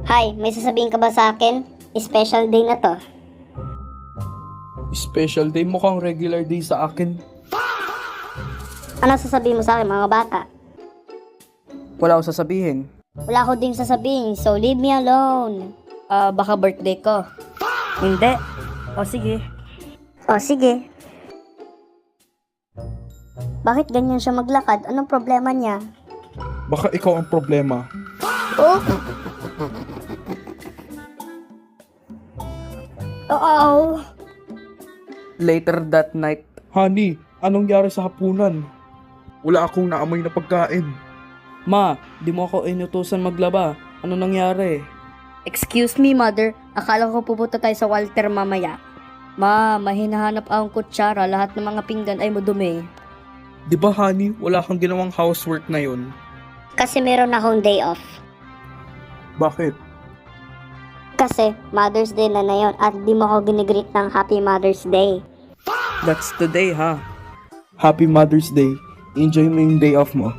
Hi, may sasabihin ka ba sa akin? Special day na to. Special day, mukhang regular day sa akin. Ano sasabihin mo sa akin mga bata? Wala akong sasabihin. Wala ko ding sasabihin, so leave me alone. Baka birthday ko. Hindi. O sige. O sige. Bakit ganyan siya maglakad? Anong problema niya? Baka ikaw ang problema. Oh! Oo! Later that night, Honey, anong nangyari sa hapunan? Wala akong naamoy na pagkain. Ma, di mo ako inutusan maglaba. Ano nangyari? Excuse me, mother. Akala ko pupunta tayo sa Walter mamaya. Ma, mahinahanap akong kutsara. Lahat ng mga pinggan ay madumi. Di ba honey, wala kang ginawang housework na yun? Kasi meron akong day off. Bakit? Kasi Mother's Day na yun at di mo ako ginigreet ng Happy Mother's Day. That's today, ha? Happy Mother's Day. Enjoy mo yung day off mo.